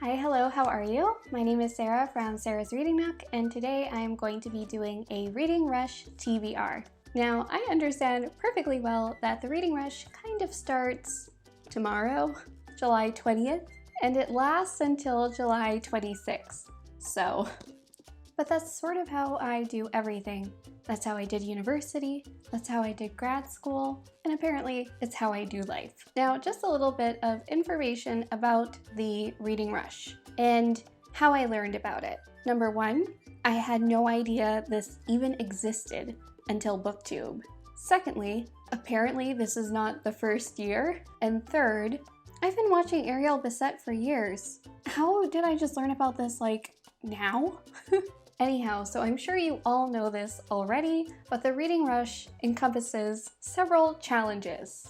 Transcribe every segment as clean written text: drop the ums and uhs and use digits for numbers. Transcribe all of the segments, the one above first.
Hi, hello, how are you? My name is Sarah from Sarah's Reading Nook, and today I am going to be doing a Reading Rush TBR. Now, I understand perfectly well that the Reading Rush kind of starts tomorrow, July 20th, and it lasts until July 26th. But that's sort of how I do everything. That's how I did university, that's how I did grad school, and apparently it's how I do life. Now, just a little bit of information about the Reading Rush and how I learned about it. Number one, I had no idea this even existed until booktube. Secondly, apparently this is not the first year. And third, I've been watching Ariel Bissett for years. How did I just learn about this like now? Anyhow, so I'm sure you all know this already, but the Reading Rush encompasses several challenges.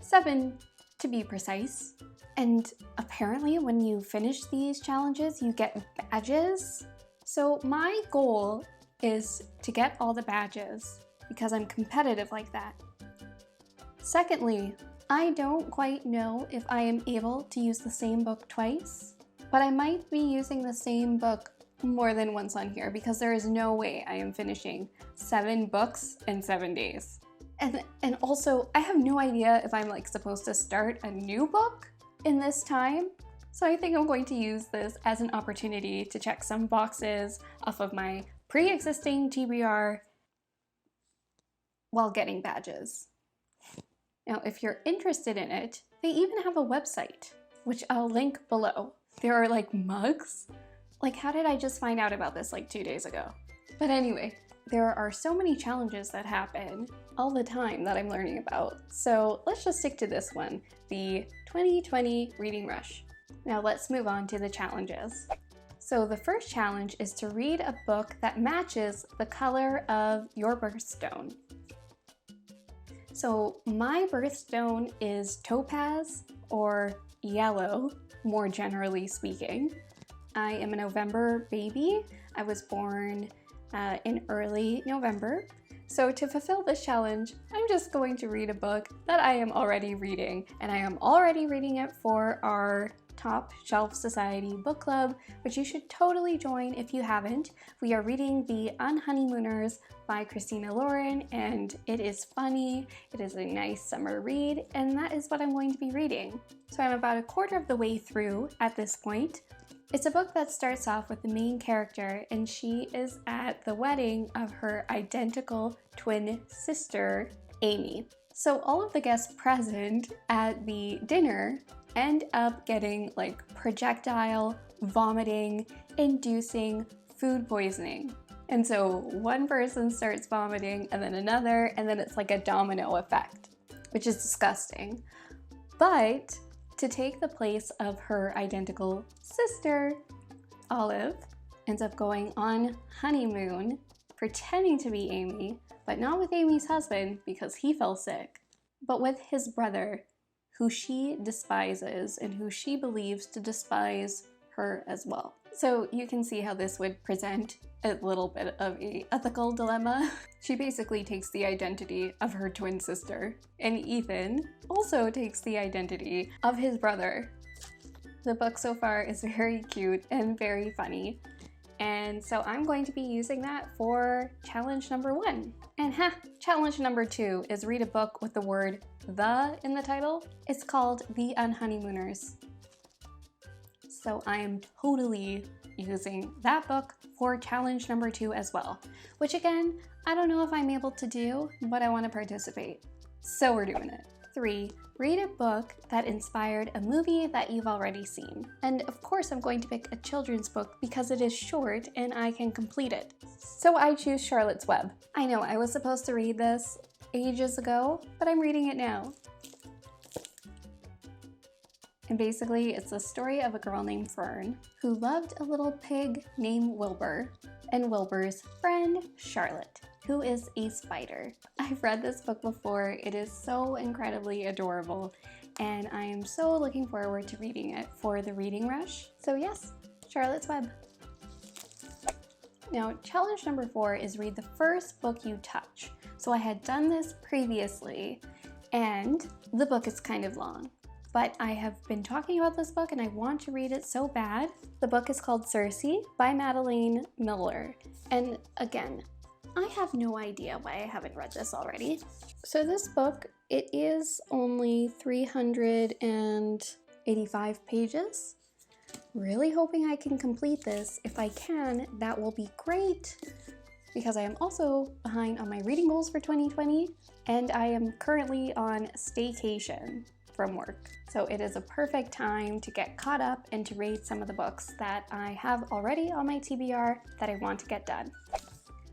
7 to be precise. And apparently when you finish these challenges, you get badges. So my goal is to get all the badges because I'm competitive like that. Secondly, I don't quite know if I am able to use the same book twice, but I might be using the same book more than once on here because there is no way I am finishing 7 books in 7 days. And also, I have no idea if I'm like supposed to start a new book in this time. So I think I'm going to use this as an opportunity to check some boxes off of my pre-existing TBR while getting badges. Now, if you're interested in it, they even have a website, which I'll link below. There are like mugs. Like, how did I just find out about this like 2 days ago? But anyway, there are so many challenges that happen all the time that I'm learning about. So let's just stick to this one, the 2020 Reading Rush. Now let's move on to the challenges. So the first challenge is to read a book that matches the color of your birthstone. So my birthstone is topaz or yellow, more generally speaking. I am a November baby. I was born in early November. So to fulfill this challenge, I'm just going to read a book that I am already reading, and I am already reading it for our Top Shelf Society book club, which you should totally join if you haven't. We are reading the Unhoneymooners by Christina, and it is funny, it is a nice summer read, and that is what I'm going to be reading. So I'm about a quarter of the way through at this point. It's a book that starts off with the main character, and she is at the wedding of her identical twin sister, Amy. So all of the guests present at the dinner end up getting like projectile, vomiting, inducing food poisoning. And so one person starts vomiting and then another, and then it's like a domino effect, which is disgusting. But to take the place of her identical sister, Olive ends up going on honeymoon, pretending to be Amy, but not with Amy's husband because he fell sick, but with his brother, who she despises and who she believes to despise her as well. So you can see how this would present a little bit of an ethical dilemma. She basically takes the identity of her twin sister, and Ethan also takes the identity of his brother. The book so far is very cute and very funny, and so I'm going to be using that for challenge number 1. And challenge number 2 is read a book with the word "the" in the title. It's called The Unhoneymooners. So I am totally using that book for challenge number 2 as well, which again, I don't know if I'm able to do, but I want to participate. So we're doing it. 3, read a book that inspired a movie that you've already seen. And of course I'm going to pick a children's book because it is short and I can complete it. So I choose Charlotte's Web. I know I was supposed to read this ages ago, but I'm reading it now. And basically, it's the story of a girl named Fern who loved a little pig named Wilbur, and Wilbur's friend, Charlotte, who is a spider. I've read this book before. It is so incredibly adorable, and I am so looking forward to reading it for the Reading Rush. So yes, Charlotte's Web. Now, challenge number 4 is read the first book you touch. So I had done this previously, and the book is kind of long. but I have been talking about this book and I want to read it so bad. The book is called Circe by Madeline Miller. And again, I have no idea why I haven't read this already. So this book, it is only 385 pages. Really hoping I can complete this. If I can, that will be great, because I am also behind on my reading goals for 2020, and I am currently on staycation from work. So it is a perfect time to get caught up and to read some of the books that I have already on my TBR that I want to get done.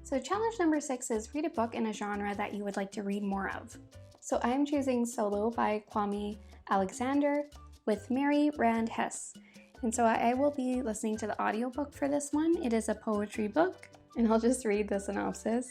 So challenge number 6 is read a book in a genre that you would like to read more of. So I am choosing Solo by Kwame Alexander with Mary Rand Hess. And so I will be listening to the audiobook for this one. It is a poetry book, and I'll just read the synopsis.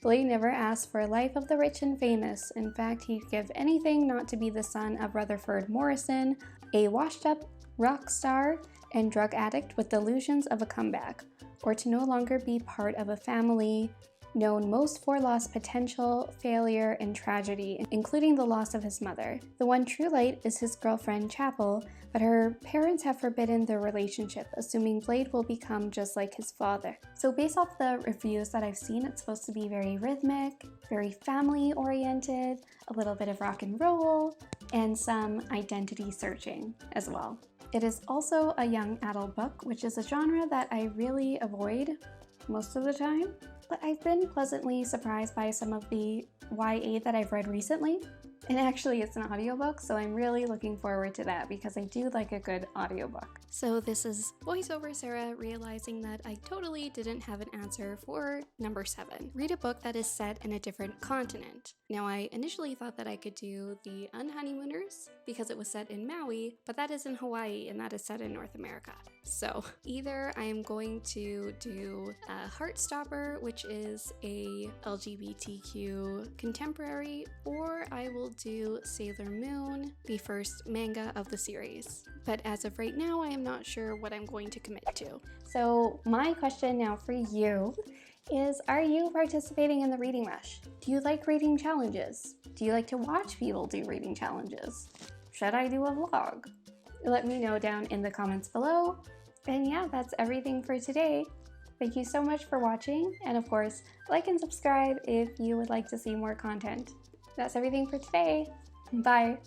Blade never asked for a life of the rich and famous. In fact, he'd give anything not to be the son of Rutherford Morrison, a washed-up rock star and drug addict with delusions of a comeback, or to no longer be part of a family known most for lost potential, failure, and tragedy, including the loss of his mother. The one true light is his girlfriend, Chapel, but her parents have forbidden their relationship, assuming Blade will become just like his father. So based off the reviews that I've seen, it's supposed to be very rhythmic, very family-oriented, a little bit of rock and roll, and some identity searching as well. It is also a young adult book, which is a genre that I really avoid most of the time. But I've been pleasantly surprised by some of the YA that I've read recently. And actually it's an audiobook, so I'm really looking forward to that because I do like a good audiobook. So this is voiceover Sara realizing that I totally didn't have an answer for number 7. Read a book that is set in a different continent. Now I initially thought that I could do the Unhoneymooners because it was set in Maui, but that is in Hawaii and that is set in North America. So either I am going to do Heartstopper, which is a LGBTQ contemporary, or I will do Sailor Moon, the first manga of the series. But as of right now, I am not sure what I'm going to commit to. So my question now for you is, are you participating in the Reading Rush? Do you like reading challenges? Do you like to watch people do reading challenges? Should I do a vlog? Let me know down in the comments below. And yeah, that's everything for today. Thank you so much for watching, and of course, like and subscribe if you would like to see more content. That's everything for today. Bye!